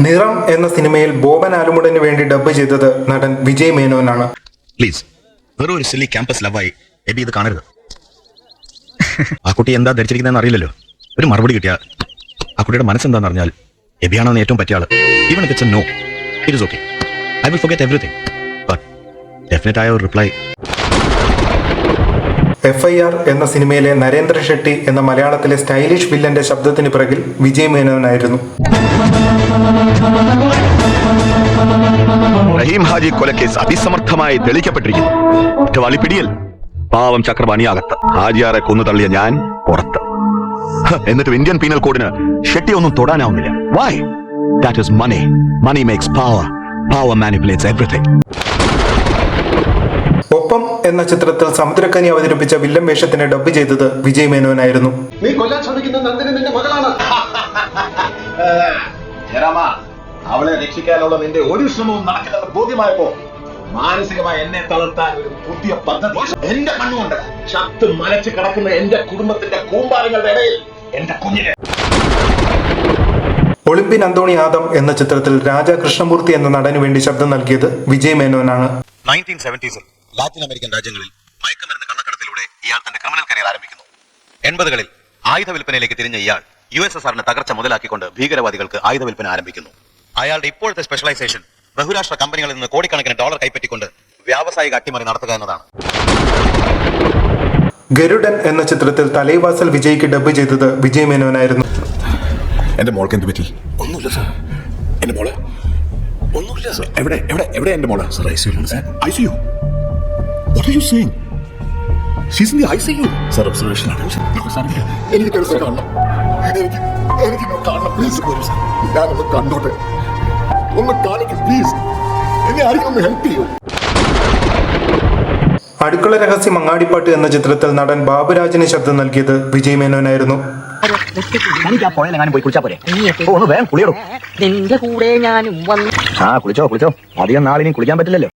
നിറം എന്ന സിനിമയിൽ ബോബൻ ആലുമുടന് വേണ്ടി ഡബ് ചെയ്തത് നടൻ വിജയ് മേനോനാണ്. പ്ലീസ്, വെറും ഒരു സില്ലി ക്യാമ്പസ് ലവായി എബി ഇത് കാണരുത്. ആ കുട്ടി എന്താ ധരിച്ചിരിക്കുന്നതെന്ന് അറിയില്ലല്ലോ. ഒരു മറുപടി കിട്ടിയാൽ ആ കുട്ടിയുടെ മനസ്സെന്താന്ന് അറിഞ്ഞാൽ എബിയാണെന്ന് ഏറ്റവും പറ്റിയ ആള്. Even if it's a no, it is okay. I will forget everything, but definite ആയ ഒരു റിപ്ലൈ. FIR എന്ന സിനിമയിലെ നരേന്ദ്ര ഷെട്ടി എന്ന മലയാളത്തിലെ സ്റ്റൈലിഷ് വില്ലന്റെ ശബ്ദത്തിന് പിറകിൽ വിജയ് മേനോനായിരുന്നു. റഹീം ഹാജി കൊലക്കേസ് അതിസമർത്ഥമായി തെളിയിക്കപ്പെട്ടിരിക്കുന്നു. കുറ്റവാളിപ്പിടിയിൽ പാവം ചക്രപാണി അകത്ത്, ഹാജിയാറെ കൊന്നു തള്ളിയ ഞാൻ പുറത്ത്. എന്നിട്ടും ഇന്ത്യൻ പീനൽ കോഡിന് ഷെട്ടി ഒന്നും തൊടാനാവുന്നില്ല. Why? That is money. Money makes power. Power manipulates everything. ഒപ്പം എന്ന ചിത്രത്തിൽ സമുദ്രക്കനി അവതരിപ്പിച്ച വില്ലൻ വേഷത്തിന് ഡബ് ചെയ്തത് വിജയ് മേനോനായിരുന്നു. നീ കൊല്ലാൻ ശ്രമിക്കുന്ന നന്ദിനി നിന്റെ മകളാണ്. അവളെ രക്ഷിക്കാനുള്ള നിന്റെ ഒരു ശ്രമവും നടക്കുന്നത് ബോധ്യമായപ്പോ മാനസികമായി എന്നെ തളർത്താൻ ഒരു പുതിയ പദ്ധതി എന്റെ കണ്ണുകൊണ്ട് ശബ്ദം മലച്ച് കിടക്കുന്ന എന്റെ കുടുംബത്തിന്റെ കൂമ്പാരങ്ങളുടെ ഇടയിൽ എന്റെ കുഞ്ഞിനെ. ഒളിമ്പിൻ അന്തോണി ആദം എന്ന ചിത്രത്തിൽ രാജാ കൃഷ്ണമൂർത്തി എന്ന നടന് വേണ്ടി ശബ്ദം നൽകിയത് വിജയ് മേനോനാണ്. 1970s ലാറ്റിൻ അമേരിക്കൻ രാജ്യങ്ങളിൽ മയക്കുമരുന്ന് കള്ളക്കടത്തിലൂടെ ഇയാൾ തന്റെ ക്രിമിനൽ കരിയർ ആരംഭിക്കുന്നു. 80കളിൽ ആയുധ വിൽപ്പനയിലേക്ക് തിരിഞ്ഞ ഇയാൾ USSRന്റെ തകർച്ച മുതലാക്കിക്കൊണ്ട് ഭീകരവാദികൾക്ക് ആയുധ വിൽപ്പന ആരംഭിക്കുന്നു. അയാളുടെ ഇപ്പോഴത്തെ സ്പെഷ്യലൈസേഷൻ ബഹുരാഷ്ട്ര കമ്പനികളിൽ നിന്ന് കോടിക്കണക്കിന് ഡോളർ കൈപ്പറ്റിക്കൊണ്ട് വ്യാവസായിക അട്ടിമറി നടത്തുക എന്നതാണ്. ഗരുഡൻ എന്ന ചിത്രത്തിൽ തലൈവാസൽ വിജയ്ക്ക് ഡബ് ചെയ്തത് വിജയ് മേനോനായിരുന്നു. എന്റെ മോൾക്ക് എന്ത് പറ്റി? ഒന്നുമില്ല സാർ. എന്റെ മോളെ ഒന്നുമില്ല സാർ. എവിടെ എവിടെ എവിടെ എന്റെ മോളെ? Sir ICU. What are you saying? She's in the ICU. Sir observation ആണ്. എനിക്ക് ദിവസം കാണണം. എനിക്ക് കാണണം പ്ലീസ്. ഞാനൊന്ന് കണ്ടോട്ടെ. ഒന്ന് കാണിക്കും പ്ലീസ്. എന്നെ ആരെങ്കിലും ഒന്ന് ഹെൽപ്പ് ചെയ്യൂ. അടുക്കള രഹസ്യം അങ്ങാടിപ്പാട്ട് എന്ന ചിത്രത്തിൽ നടൻ ബാബുരാജിന് ശബ്ദം നൽകിയത് വിജയ് മേനോനായിരുന്നു. നിന്റെ കൂടെ ഞാനും വന്നു. കുളിച്ചോ അധികം നാളിനി കുളിക്കാൻ പറ്റില്ലല്ലോ.